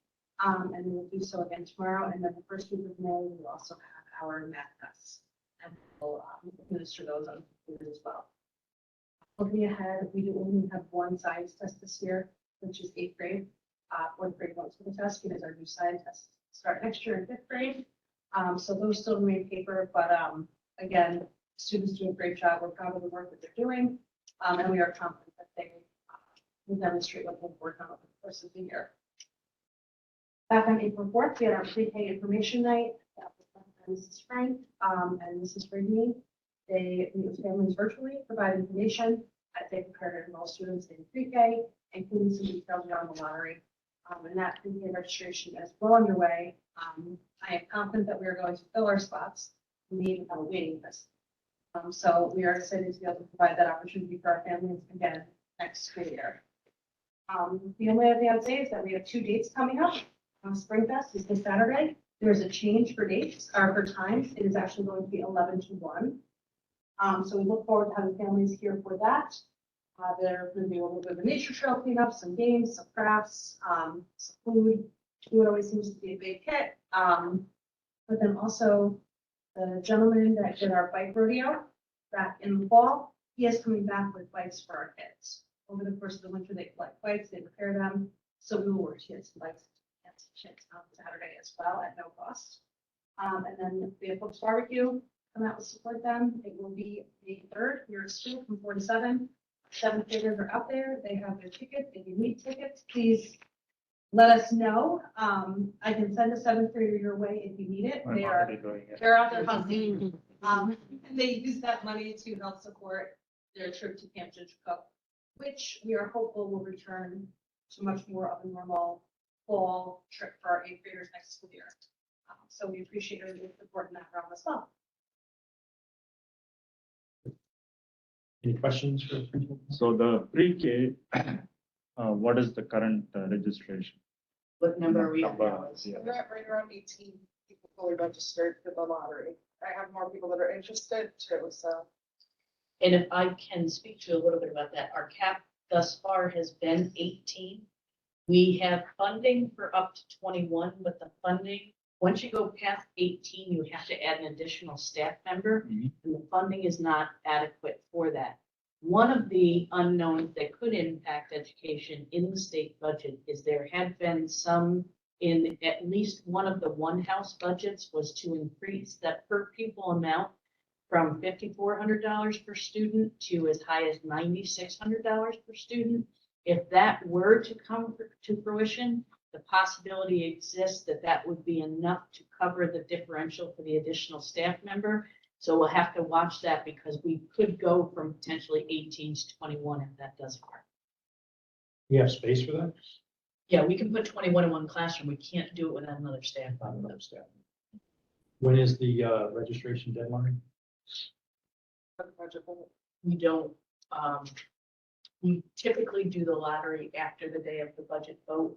And we'll do so again tomorrow. And then the first week of May, we'll also have our math tests. And we'll administer those on computers as well. Looking ahead, we do only have one science test this year, which is 8th grade. 4th grade won't take the test because our new science tests start next year in 5th grade. So those still remain paper, but again, students do a great job. We're proud of the work that they're doing. And we are confident that they will demonstrate what they've worked on over the course of the year. Back on April 4th, we had our pre-K information night. That was done by Mrs. Frank and Mrs. Rigney. They meet with families virtually, provide information as they prepare to enroll students in pre-K, including some details around the lottery. And that pre-K registration is well underway. I am confident that we are going to fill our spots. We even have a waiting list. So we are excited to be able to provide that opportunity for our families again next school year. The only other thing I would say is that we have 2 dates coming up. Spring Fest is this Saturday. There is a change for dates or for times. It is actually going to be 11 to 1. So we look forward to having families here for that. There will be a little bit of a nature trail cleanup, some games, some crafts, some food. Food always seems to be a big hit. But then also the gentleman that did our bike rodeo back in the fall, he is coming back with bikes for our kids. Over the course of the winter, they collect bikes, they repair them. So we will work kids bikes on Saturday as well at no cost. And then we have folks barbecue, come out and support them. It will be May 3rd here at school from 4 to 7. 7th graders are out there. They have their tickets. If you need tickets, please let us know. I can send a 7th grader your way if you need it. I'm They are, already doing it. they're out there hustling. And they use that money to help support their trip to Camp Jitchcook, which we are hopeful will return to much more of a normal fall trip for our 8th graders next school year. So we appreciate your support in that realm as well. Any questions for? So the pre-K, what is the current registration? What number are we at Number, now? yeah. We're at right around 18 people fully registered for the lottery. I have more people that are interested too, so. And if I can speak to a little bit about that, our cap thus far has been 18. We have funding for up to 21, but the funding, once you go past 18, you have to add an additional staff member, Mhm. and the funding is not adequate for that. One of the unknowns that could impact education in the state budget is there had been some, in at least one of the one house budgets was to increase that per pupil amount from $5,400 per student to as high as $9,600 per student. If that were to come to fruition, the possibility exists that that would be enough to cover the differential for the additional staff member. So we'll have to watch that because we could go from potentially 18 to 21 if that does occur. You have space for that? Yeah, we can put 21 in one classroom. We can't do it without another staff. Not enough staff. When is the registration deadline? We don't, we typically do the lottery after the day of the budget vote.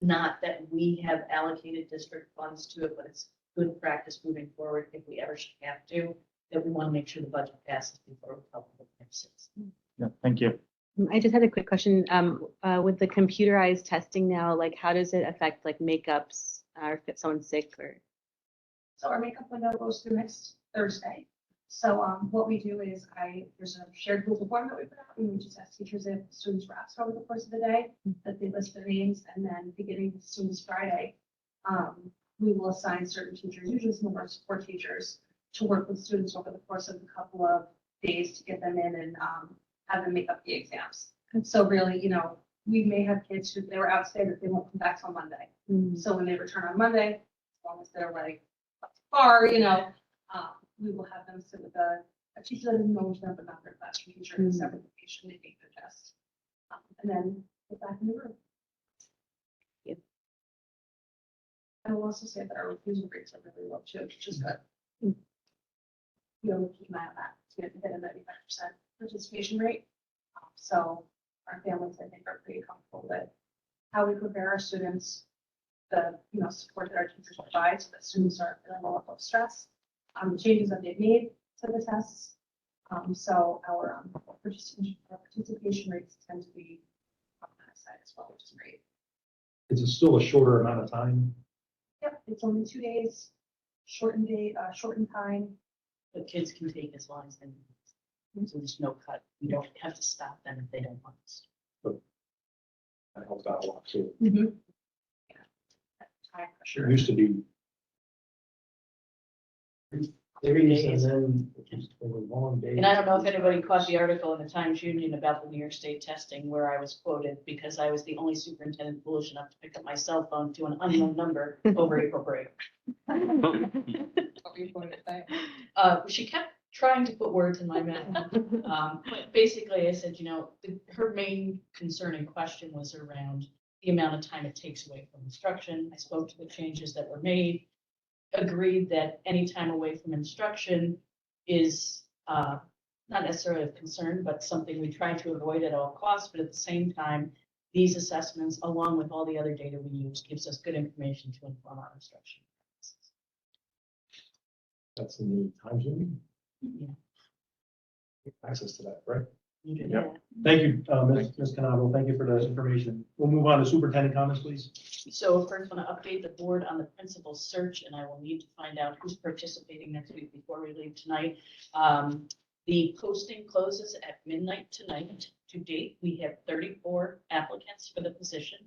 Not that we have allocated district funds to it, but it's good practice moving forward if we ever should have to, that we want to make sure the budget passes before we publish it. Yeah, thank you. I just had a quick question. With the computerized testing now, like how does it affect like makeups or if someone's sick or? So our makeup window goes through next Thursday. So what we do is there's a shared Google form that we put out, and we just ask teachers if students were asked over the course of the day, that they list their names, and then beginning with Students Friday, we will assign certain teachers, usually some of our support teachers, to work with students over the course of a couple of days to get them in and have them make up the exams. And so really, you know, we may have kids who they were out today that they won't come back till Monday. So when they return on Monday, as long as they're like far, you know, we will have them sit with a teacher that is known to them, but not their classroom teacher in a separate location to take their test. And then get back in the room. Yep. I will also say that our refusal rates are really low too, which is good. You know, keep an eye on that. To get a 95% participation rate. So our families, I think, are pretty comfortable with how we prepare our students, the support that our teachers provide so that students aren't feeling a lot of stress. The changes that they've made to the tests. So our participation rates tend to be on that side as well, which is great. it's still a shorter amount of time. Yep, it's only 2 days, shortened day, shortened time. But kids can take as long as they need. So there's no cut. We don't have to stop them if they don't want us. That helps out a lot too. Time. Sure used to be. 3 days and then it's been a long day. And I don't know if anybody caught the article in the Times Union about the New York State testing where I was quoted because I was the only superintendent foolish enough to pick up my cell phone to an unknown number over April break. What were you going to say? She kept trying to put words in my mouth. But basically I said, her main concern and question was around the amount of time it takes away from instruction. I spoke to the changes that were made, agreed that any time away from instruction is not necessarily of concern, but something we try to avoid at all costs. But at the same time, these assessments, along with all the other data we use, gives us good information to inform our instruction. That's in the Times Union. Yeah. Access to that, right? You do. Yep. Thank you, Ms. Canavo. Thank you for the information. We'll move on to superintendent comments, please. So first, I want to update the board on the principal search, and I will need to find out who's participating next week before we leave tonight. The posting closes at midnight tonight. To date, we have 34 applicants for the position.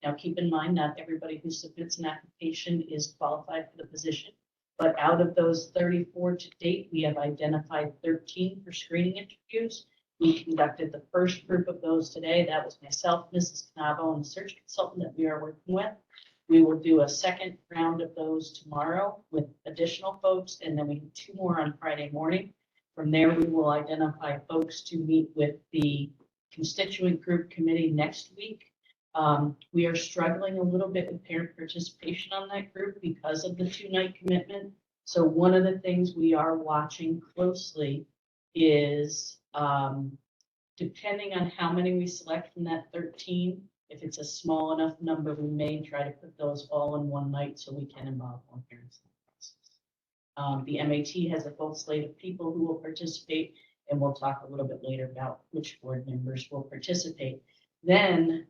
Now, keep in mind, not everybody who submits an application is qualified for the position. But out of those 34 to date, we have identified 13 for screening interviews. We conducted the first group of those today. That was myself, Mrs. Canavo, and the search consultant that we are working with. We will do a second round of those tomorrow with additional folks, and then we have 2 more on Friday morning. From there, we will identify folks to meet with the constituent group committee next week. We are struggling a little bit with parent participation on that group because of the 2-night commitment. So one of the things we are watching closely is depending on how many we select from that 13, if it's a small enough number, we may try to put those all in one night so we can involve more parents in the process. The MAT has a full slate of people who will participate, and we'll talk a little bit later about which board members will participate. Then,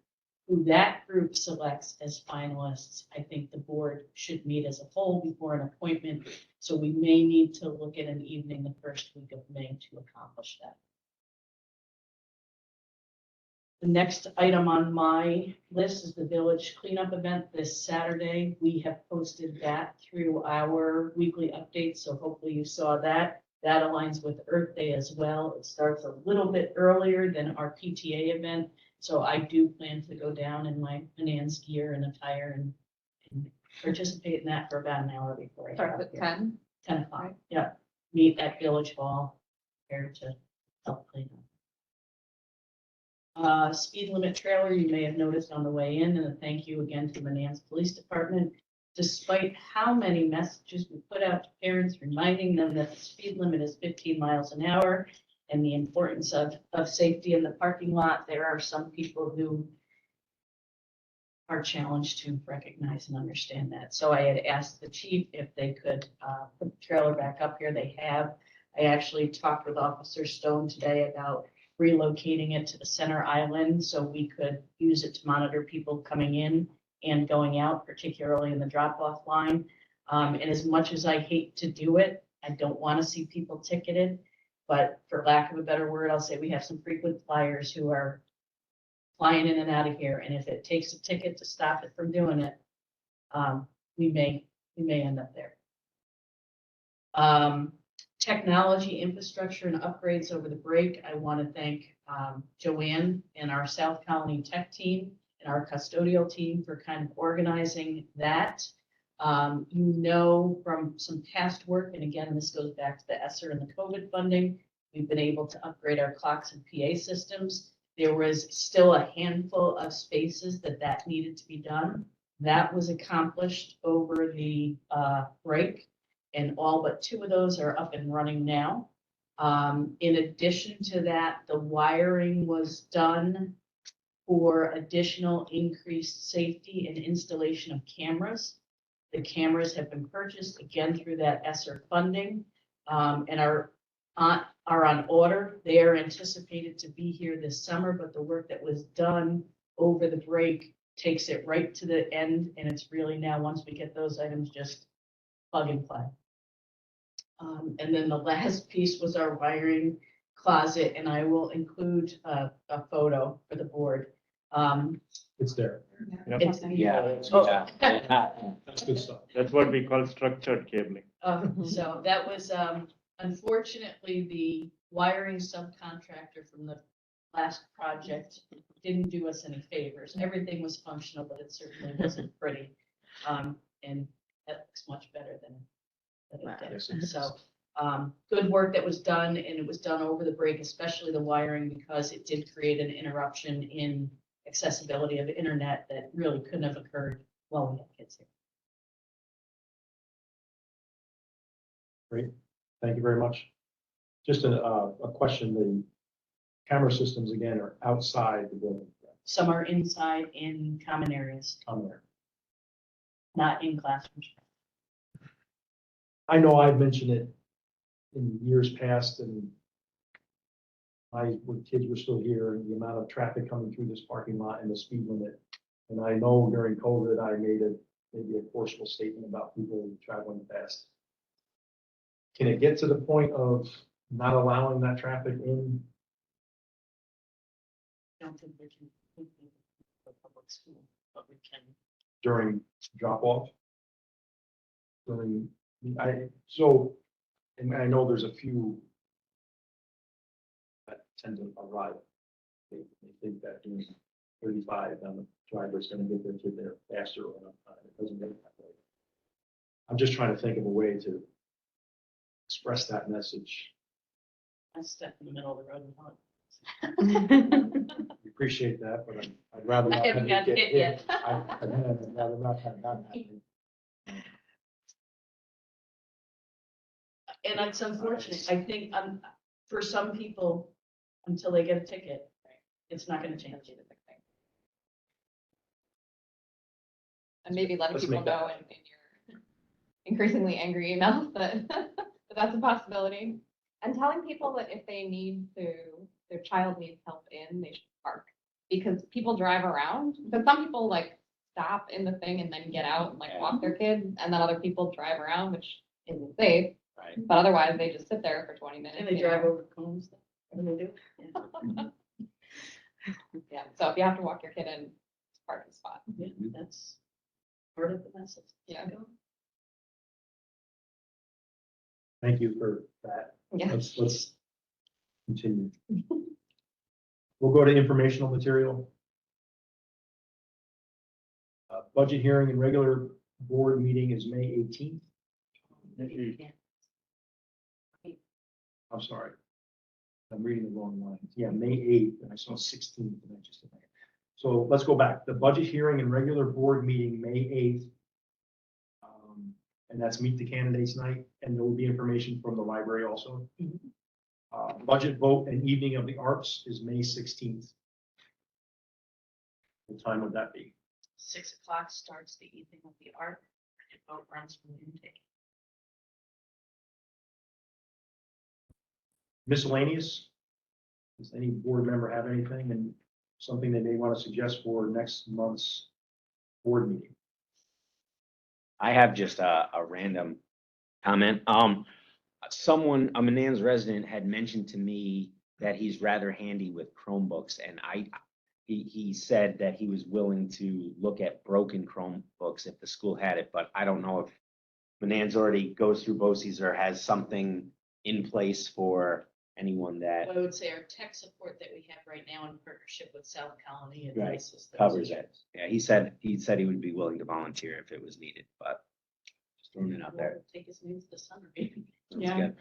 who that group selects as finalists, I think the board should meet as a whole before an appointment. So we may need to look at an evening the first week of May to accomplish that. The next item on my list is the village cleanup event this Saturday. We have posted that through our weekly updates, so hopefully you saw that. That aligns with Earth Day as well. It starts a little bit earlier than our PTA event, so I do plan to go down in my Manans gear and attire and participate in that for about an hour before I get Starts out at here. 10. 10 o'clock, yeah. Meet at Village Hall, there to help clean up. Speed limit trailer, you may have noticed on the way in, and a thank you again to Manans Police Department. Despite how many messages we put out to parents reminding them that the speed limit is 15 miles an hour and the importance of safety in the parking lot, there are some people who are challenged to recognize and understand that. So I had asked the chief if they could put the trailer back up here. They have. I actually talked with Officer Stone today about relocating it to the center island so we could use it to monitor people coming in and going out, particularly in the drop-off line. And as much as I hate to do it, I don't want to see people ticketed. But for lack of a better word, I'll say we have some frequent flyers who are flying in and out of here. And if it takes a ticket to stop it from doing it, we may end up there. Technology, infrastructure, and upgrades over the break. I want to thank Joanne and our South Colony Tech team and our custodial team for kind of organizing that. You know from some past work, and again, this goes back to the ESSER and the COVID funding, we've been able to upgrade our clocks and PA systems. There was still a handful of spaces that needed to be done. That was accomplished over the break, and all but 2 of those are up and running now. In addition to that, the wiring was done for additional increased safety and installation of cameras. The cameras have been purchased again through that ESSER funding and are on order. They are anticipated to be here this summer, but the work that was done over the break takes it right to the end, and it's really now, once we get those items, just plug and play. And then the last piece was our wiring closet, and I will include a photo for the board. It's there. It's, Yeah. Oh. That's good stuff. That's what we call structured cabling. so that was, unfortunately, the wiring subcontractor from the last project didn't do us any favors. Everything was functional, but it certainly wasn't pretty. And that looks much better than Wow. it did. So, good work that was done, and it was done over the break, especially the wiring, because it did create an interruption in accessibility of internet that really couldn't have occurred while we had kids here. Great, thank you very much. Just a question, the camera systems again are outside the building, Some are inside in common areas, on there. not in classrooms. I know I've mentioned it in years past and when kids were still here, and the amount of traffic coming through this parking lot and the speed limit. And I know during COVID, I made maybe a forceful statement about people traveling fast. Can it get to the point of not allowing that traffic in? I don't think we can, for public school, but we can. During drop off? And I know there's a few that tend to arrive. They think that doing 35, then the driver's gonna get their kid there faster or on time. It doesn't work that way. I'm just trying to think of a way to express that message. I step in the middle of the road and hug. We appreciate that, but I'd rather not. I haven't have you gotten get hit yet. I'd rather not have that happen. And it's unfortunate. I think, for some people, until they get a ticket, it's not gonna change. And maybe letting Let's people make that know in your increasingly angry emails that that's a possibility. And telling people that if they need to, their child needs help in, they should park. Because people drive around, but some people like stop in the thing and then get out and like walk their kids, and then other people drive around, which isn't safe. Right. But otherwise, they just sit there for 20 minutes. And they you drive know? over cones. And they do. Yeah, so if you have to walk your kid in, it's a parking spot. Yeah, that's part of the message. Yeah. Thank you for that. Yeah. Let's continue. We'll go to informational material. Budget hearing and regular board meeting is May 18th. I'm sorry. I'm reading the wrong line. Yeah, May 8th, and I saw 16th, and I just. So let's go back. The budget hearing and regular board meeting, May 8th. And that's meet the candidates night, and there will be information from the library also. Budget vote and evening of the arts is May 16th. What time would that be? 6 o'clock starts the evening of the art. It boat runs from the intake. Miscellaneous? Does any board member have anything and something they may want to suggest for next month's board meeting? I have just a random comment. Someone, a Manans resident had mentioned to me that he's rather handy with Chromebooks, and he said that he was willing to look at broken Chromebooks if the school had it, but I don't know if Manans already goes through BOCES or has something in place for anyone that I would say our tech support that we have right now in partnership with South Colony Right, addresses those covers it. issues. Yeah, he said he would be willing to volunteer if it was needed, but just throwing it out there. We'll take his names to summer meeting. Sounds Yeah, good.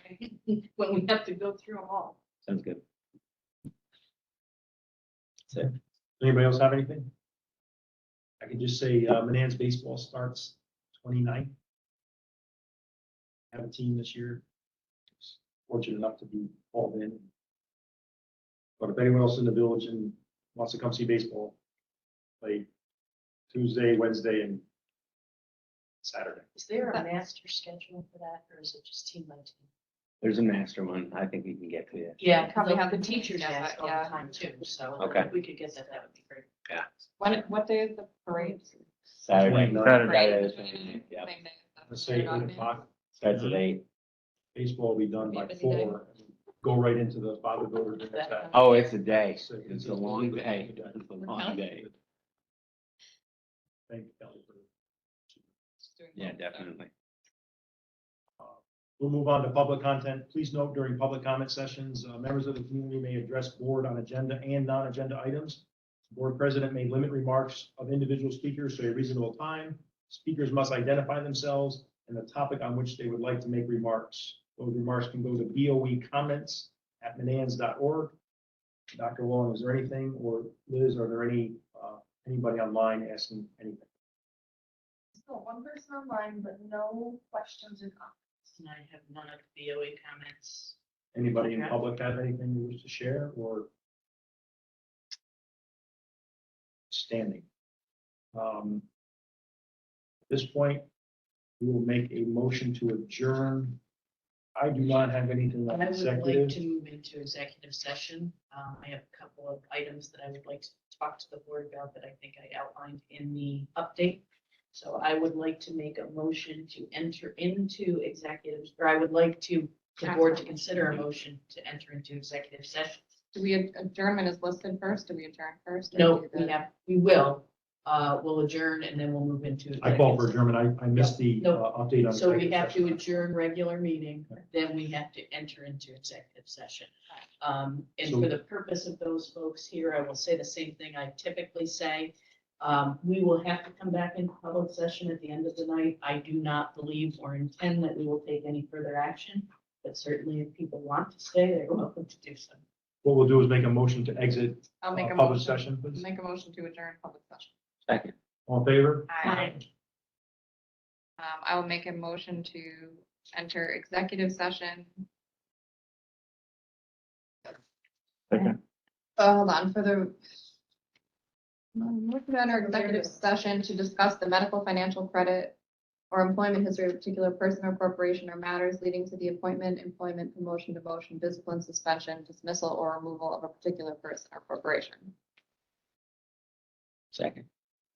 right. When we have to go through them all. Sounds good. That's it. Anybody else have anything? I can just say, Manans baseball starts 29th. Have a team this year. Fortunate enough to be called in. But if anyone else in the village and wants to come see baseball, play Tuesday, Wednesday, and Saturday. Is there a master schedule for that, or is it just team by team? There's a master one. I think we can get to you. Yeah, Probably probably have have the the teachers teachers, ask all yeah. the time too, so Okay. if we could get that, that would be great. What day is the parade? Saturday. 29th. Saturday, the 29th, yeah. Same day as the Let's say dog 8 man. o'clock. Starts at 8. Baseball will be done Be a by busy day. 4. Go right into the father daughter. Oh, it's a day. So It's a long day. It's a long day. Thank you, Kelly, for Just doing Yeah, both, so. definitely. We'll move on to public content. Please note during public comment sessions, members of the community may address board on agenda and non-agenda items. Board president may limit remarks of individual speakers to a reasonable time. Speakers must identify themselves and the topic on which they would like to make remarks. Those remarks can go to boecomments@manans.org. Dr. Long, is there anything, or Liz, are there anybody online asking anything? Still one person online, but no questions and comments. And I have none of the BOE comments. Anybody in Okay. public have anything you wish to share or standing? At this point, we will make a motion to adjourn. I do not have anything I on would like executive. to move into executive session. I have a couple of items that I would like to talk to the board about that I think I outlined in the update. So I would like to make a motion to enter into executives, or I would like to, the board to consider a motion to enter into executive session. Do we, adjournment is listed first? Do we adjourn first? or No, do we will, we'll adjourn and then we'll move into. I call for executive adjournment. I missed the No. update on. So we executive have to session. adjourn regular meeting, then we have to enter into executive session. And So- for the purpose of those folks here, I will say the same thing I typically say. We will have to come back into public session at the end of the night. I do not believe or intend that we will take any further action. But certainly if people want to stay, they're welcome to do so. What we'll do is make a motion to exit I'll make a public motion, session, please. make a motion to adjourn public session. Second. All in favor? I will make a motion to enter executive session. Second. Hold on, for the. Motion to enter executive session to discuss the medical, financial credit or employment history of a particular person or corporation or matters leading to the appointment, employment, promotion, demotion, discipline, suspension, dismissal, or removal of a particular person or corporation. Second.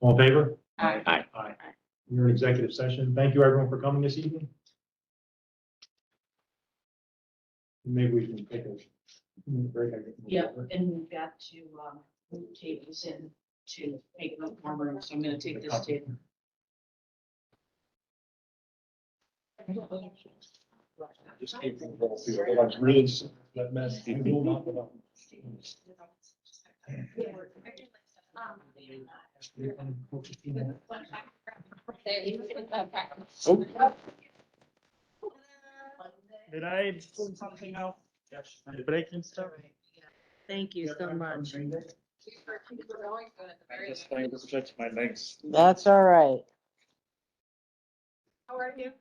All in favor? Aye. Aye. Aye. We're in executive session. Thank you, everyone, for coming this evening. Maybe we can take a break. I think. Yeah, and we've got to, move tables in to make more room, so I'm gonna take this table. Just keep it roll through. Otherwise, really, that mess. You will not go up. Did I pull something out? Yes. Breaking stuff? Thank you so much. Just trying to stretch my legs. That's all right. How are you?